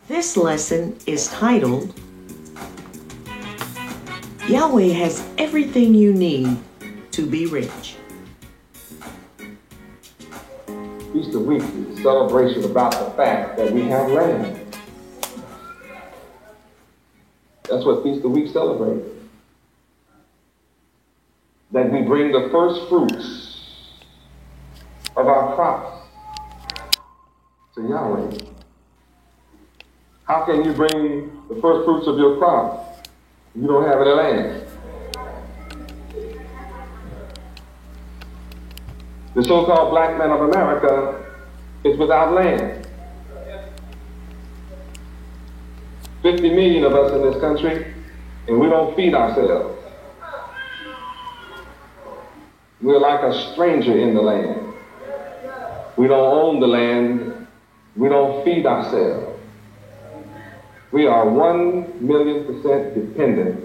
This lesson is titled, Yahweh has everything you need to be rich. Feast of Weeks is a celebration about the fact that we have land. That's what Feast of Weeks celebrates. That we bring the first fruits of our crops to Yahweh. How can you bring the first fruits of your crop if you don't have any land? The so-called black man of America is without land. 50 million of us in this country, and we don't feed ourselves. We're like a stranger in the land. We don't own the land. We don't feed ourselves. We are 1,000,000% dependent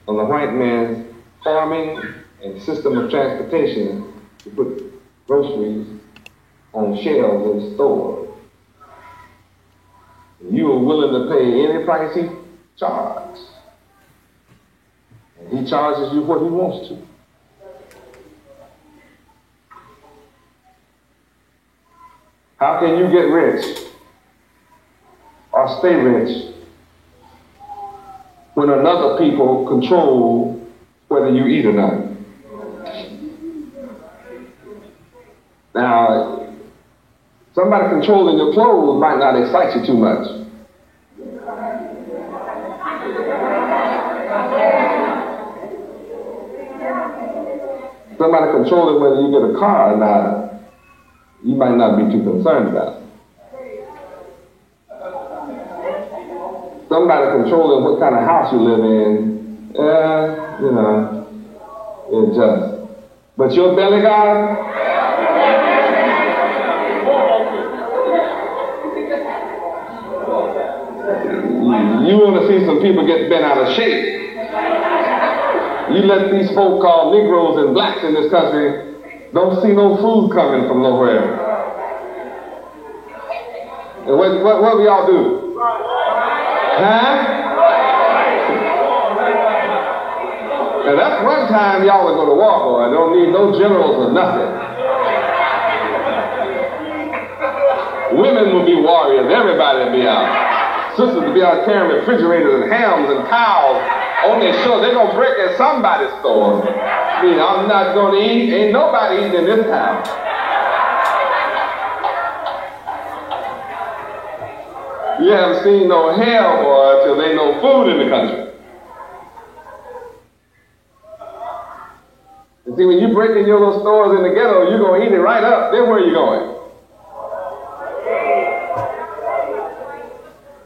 on the white man's farming and system of transportation to put groceries on shelves in stores. You are willing to pay any price he charges. And he charges you what he wants to. How can you get rich or stay rich when another people control whether you eat or not? Now, somebody controlling your clothes might not excite you too much. Somebody controlling whether you get a car or not, you might not be too concerned about. Somebody controlling what kind of house you live in, it's just. But your belly God, you want to see some people get bent out of shape. You let these folk called Negroes and blacks in this country don't see no food coming from nowhere. And what do y'all do? Huh? And that's one time y'all would go to war for. I don't need no generals or nothing. Women will be warriors. Everybody will be out. Sisters will be out carrying refrigerators and hams and cows on their shoulders. They're going to break at somebody's store. I mean, I'm not going to eat. Ain't nobody eating in this town. You haven't seen no hell, boy, till there ain't no food in the country. You see, when you break in your little stores in the ghetto, you're going to eat it right up. Then where are you going?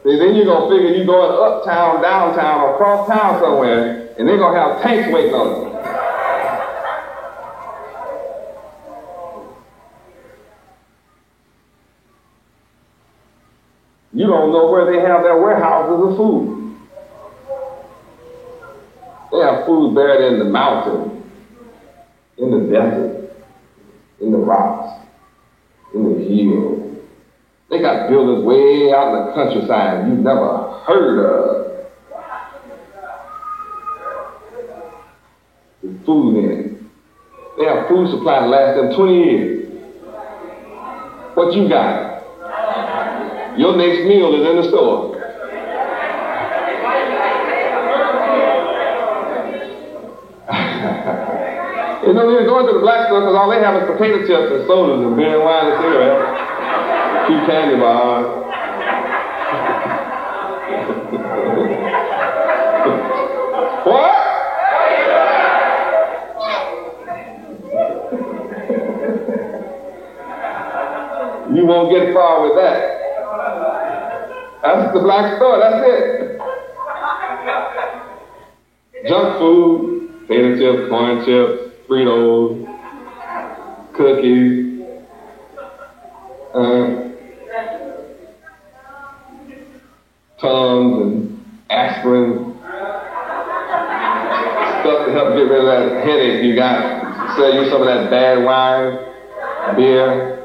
See, then you're going to figure you're going uptown, downtown, or across town somewhere, and they're going to have tanks waiting on you. You don't know where they have their warehouses of food. They have food buried in the mountain, in the desert, in the rocks, in the hills. They got buildings way out in the countryside you've never heard of. With food in it. They have food supply that lasts them 20 years. What you got? Your next meal is in the store. You don't need to go into the black store because all they have is potato chips and sodas and beer and wine and cigarettes. Few candy bars. What? You won't get far with that. That's the black store, that's it. Junk food, potato chips, corn chips, Fritos, cookies, Tums and aspirin, stuff to help get rid of that headache you got. Sell you some of that bad wine, beer,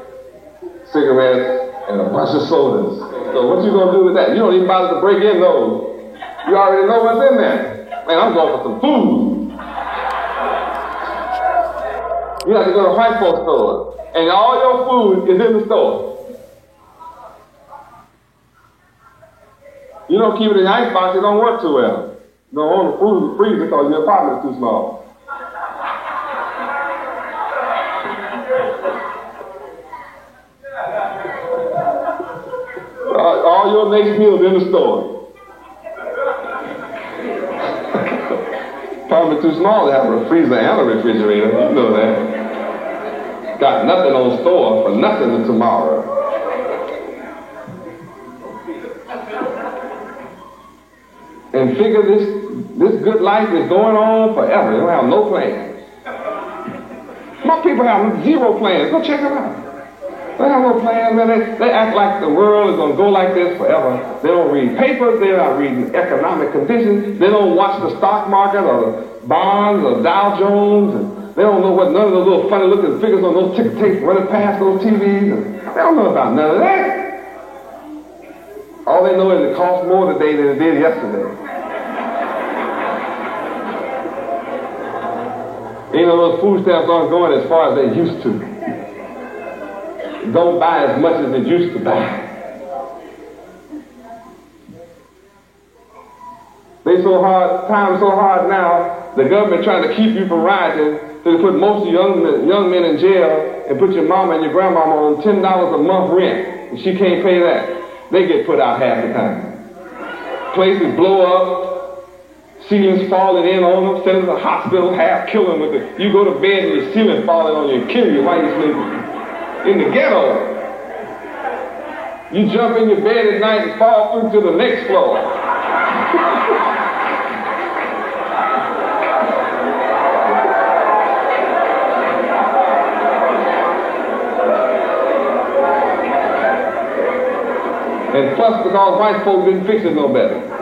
cigarettes, and a bunch of sodas. store. What you gonna do with that? You don't even bother to break in those. You already know what's in there. Man, I'm going for some food. You have to go to a white folks store, and all your food is in the store. You don't keep it in the icebox, it don't work too well. You don't own the food in the freezer because your apartment is too small. All your next meals in the store. Apartment too small to have a freezer and a refrigerator. You know that. Got nothing on store for nothing to tomorrow. And figure this good life is going on forever. They don't have no plans. My people have zero plans. Go check them out. They have no plans, man. They act like the world is going to go like this forever. They don't read papers. They're not reading economic conditions. They don't watch the stock market or the bonds or Dow Jones. And they don't know what none of those little funny looking figures on those ticker tapes running past those TVs. And they don't know about none of that. All they know is it costs more today than it did yesterday. You know, those food stamps aren't going as far as they used to. Don't buy as much as it used to buy. They so hard, time's so hard now, the government trying to keep you from rioting, so they put most of young men in jail and put your mama and your grandmama on $10 a month rent, and she can't pay that. They get put out half the time. Places blow up, ceilings falling in on them, send them to the hospital, half kill them with it. You go to bed and your ceiling falling on you and kill you while you're sleeping. In the ghetto. You jump in your bed at night and fall through to the next floor. And plus because white folks didn't fix it no better.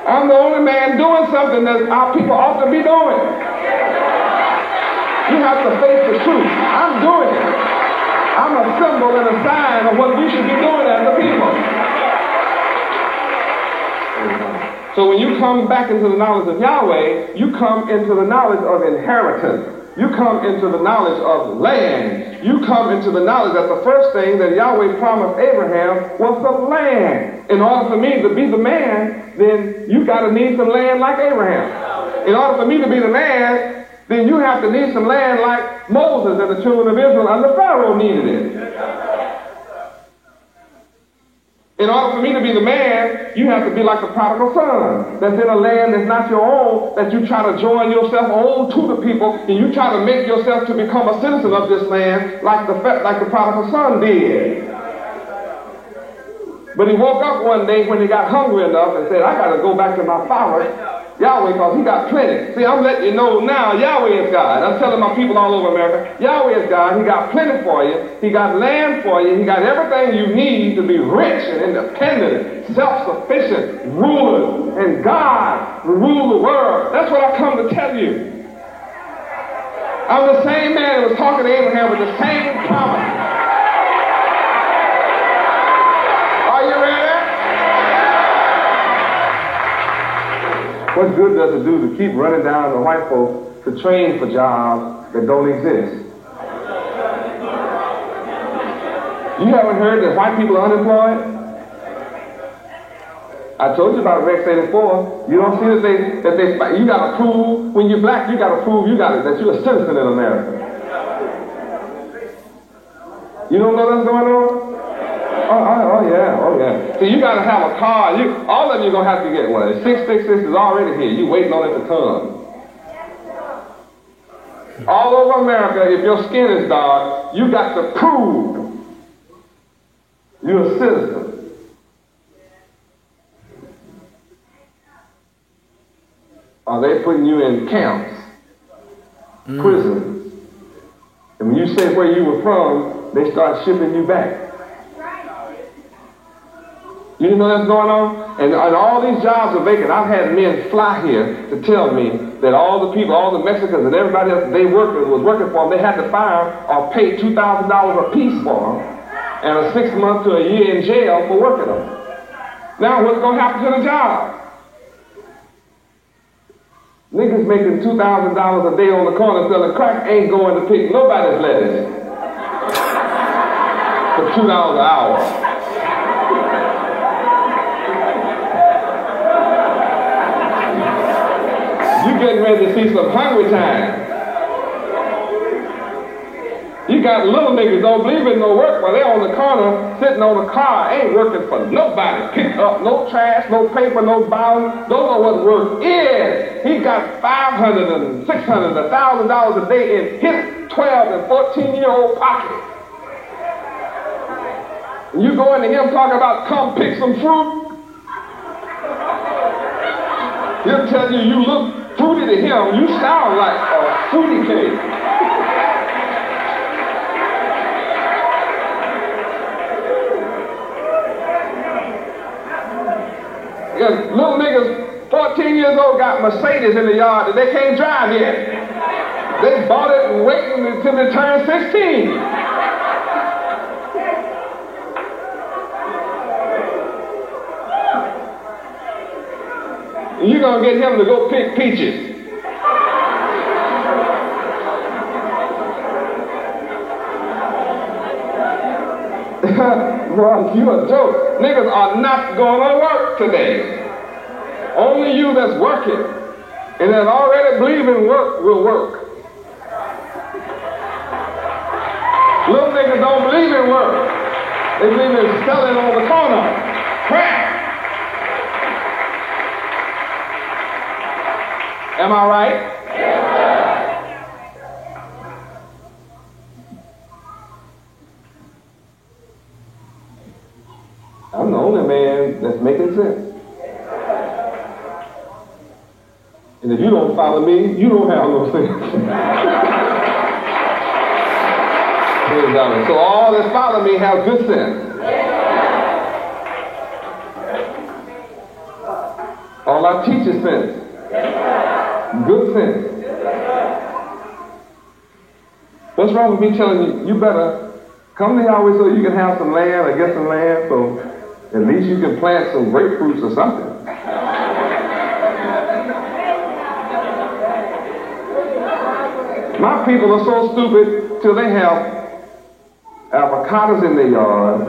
I'm the only man doing something that our people ought to be doing. You have to face the truth. I'm doing it. I'm a symbol and a sign of what we should be doing as a people. So when you come back into the knowledge of Yahweh, you come into the knowledge of inheritance. You come into the knowledge of land. You come into the knowledge that the first thing that Yahweh promised Abraham was some land. In order for me to be the man, then you got to need some land like Abraham. In order for me to be the man, then you have to need some land like Moses and the children of Israel under Pharaoh needed it. In order for me to be the man, you have to be like the prodigal son that's in a land that's not your own, that you try to join yourself on to the people, and you try to make yourself to become a citizen of this land like the prodigal son did. But he woke up one day when he got hungry enough and said, I got to go back to my father, Yahweh, because he got plenty. See, I'm letting you know now, Yahweh is God. I'm telling my people all over America, Yahweh is God. He got plenty for you. He got land for you. He got everything you need to be rich and independent, self-sufficient, rulers, and God will rule the world. That's what I come to tell you. I'm the same man that was talking to Abraham with the same promise. What good does it do to keep running down to white folks to train for jobs that don't exist? You haven't heard that white people are unemployed? I told you about Rex 84. You don't see that they you got to prove, when you're black, you got to prove that you're a citizen in America. You don't know what's going on? Oh yeah. So you got to have a car. All of you are going to have to get one. 666 is already here. You waiting on it to come. All over America, if your skin is dark, you got to prove you're a citizen. Are they putting you in camps, prisons? And when you say where you were from, they start shipping you back. You know that's going on? And all these jobs are vacant. I've had men fly here to tell me that all the people, all the Mexicans and everybody else they was working for them, they had to fire or pay $2,000 a piece for them and a 6 month to a year in jail for working them. Now what's going to happen to the job? Niggas making $2,000 a day on the corner selling crack ain't going to pick nobody's lettuce for $2 an hour. You getting ready to see some hungry time. You got little niggas don't believe in no work while they're on the corner sitting on a car, ain't working for nobody. Pick up no trash, no paper, no bound. Don't know what work is. He got $500 and $600, $1,000 a day in his 12 and 14-year-old pocket. And you go into him talking about come pick some fruit. He'll tell you you look fruity to him. You sound like a fruity cake. Little niggas, 14 years old, got Mercedes in the yard that they can't drive yet. They bought it and waiting until they turn 16. And you're going to get him to go pick peaches. Well, you a joke. Niggas are not going to work today. Only you that's working and that already believe in work will work. Little niggas don't believe in work. They believe in selling on the corner. Crack. Am I right? I'm the only man that's making sense. And if you don't follow me, you don't have no sense. So all that follow me have good sense. All I teach is sense. Good sense. What's wrong with me telling you, you better come to Yahweh so you can have some land or get some land so at least you can plant some grapefruits or something. My people are so stupid till they have avocados in their yard,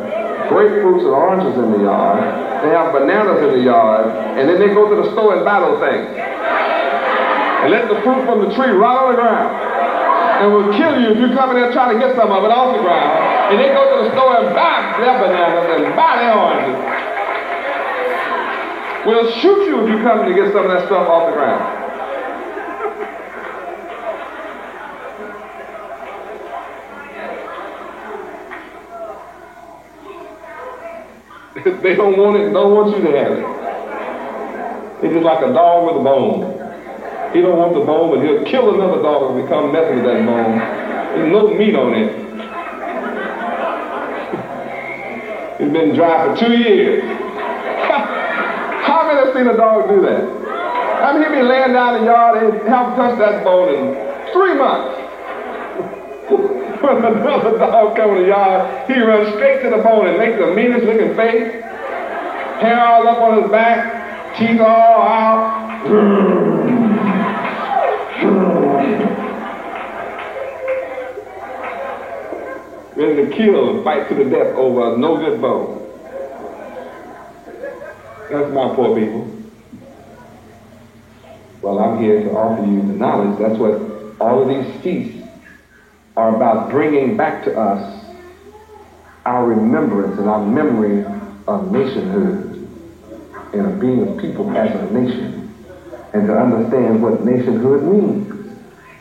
grapefruits and oranges in the yard, they have bananas in the yard, and then they go to the store and buy those things. And let the fruit from the tree rot on the ground. And will kill you if you come in there trying to get some of it off the ground. And they go to the store and buy their bananas and buy their oranges. We'll shoot you if you come to get some of that stuff off the ground. They don't want it, don't want you to have it. It's just like a dog with a bone. He don't want the bone, but he'll kill another dog if we come messing with that bone. There's no meat on it. It's been dry for 2 years. How many have seen a dog do that? I mean, he'll be laying down in the yard and haven't touched that bone in 3 months. When another dog comes in the yard, he runs straight to the bone and makes the meanest looking face. Hair all up on his back, teeth all out. Ready to kill and fight to the death over a no good bone. That's my poor people. Well, I'm here to offer you the knowledge. That's what all of these feasts are about, bringing back to us our remembrance and our memory of nationhood and of being a people as a nation, and to understand what nationhood means.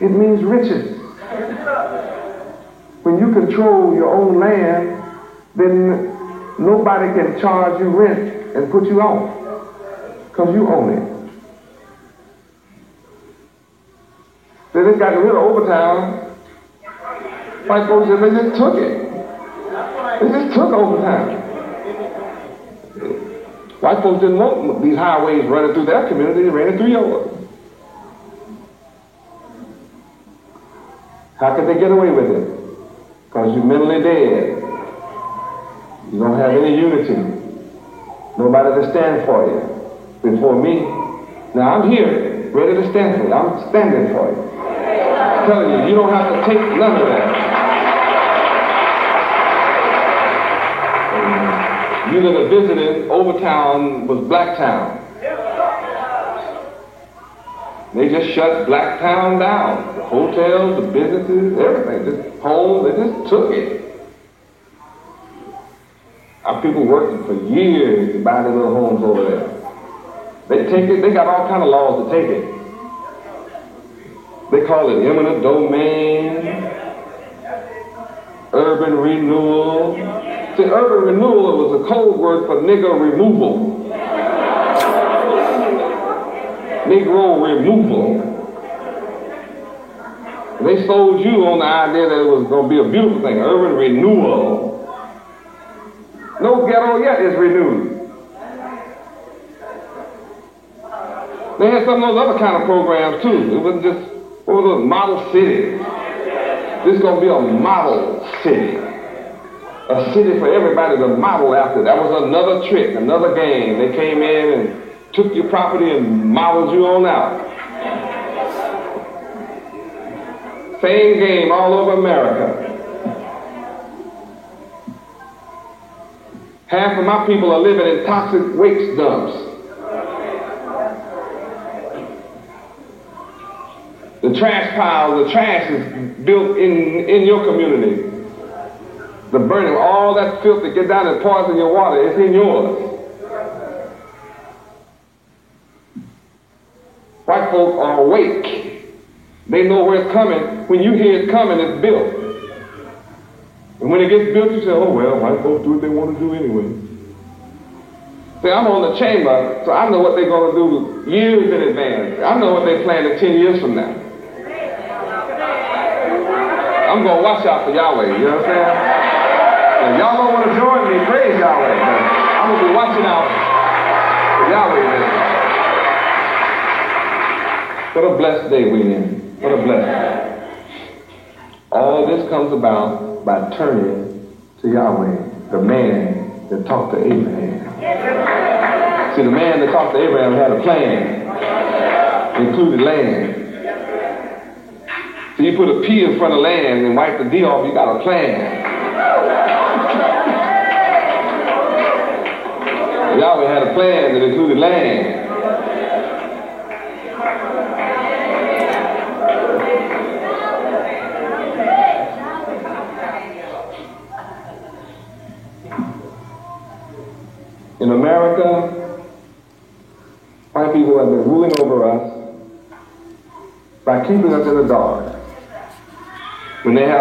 It means riches. When you control your own land, then nobody can charge you rent and put you off, because you own it. They just got rid of overtime. White folks said they just took it. They just took overtime. White folks didn't want these highways running through their community, they ran it through yours. How could they get away with it? Because you're mentally dead. You don't have any unity. Nobody to stand for you. Before me, now I'm here, ready to stand for you. I'm standing for you. I'm telling you, you don't have to take none of that. You that are visiting, Overtown was Blacktown. They just shut Blacktown down. The hotels, the businesses, everything, just homes, they just took it. Our people working for years to buy their little homes over there. They take it, they got all kind of laws to take it. They call it eminent domain, urban renewal. See, urban renewal was a code word for nigger removal. Negro removal. They sold you on the idea that it was going to be a beautiful thing, urban renewal. No ghetto yet is renewed. They had some of those other kind of programs too. It wasn't just, what was it, model cities. This is going to be a model city. A city for everybody to model after. That was another trick, another game. They came in and took your property and modeled you on out. Same game all over America. Half of my people are living in toxic waste dumps. The trash pile, the trash is built in your community. The burning, all that filth that gets down and poison your water, it's in yours. White folk are awake. They know where it's coming. When you hear it's coming, it's built. And when it gets built, you say, oh, well, white folks do what they want to do anyway. See, I'm on the chamber, so I know what they're going to do years in advance. I know what they plan in 10 years from now. I'm going to watch out for Yahweh, you understand? And y'all don't want to join me, praise Yahweh. But I'm going to be watching out for Yahweh then. What a blessed day we in. What a blessing. All this comes about by turning to Yahweh, the man that talked to Abraham. See, the man that talked to Abraham had a plan, included land. So you put a P in front of land and wipe the D off, you got a plan. Yahweh had a plan that included land. In America, white people have been ruling over us by keeping us in the dark. When they have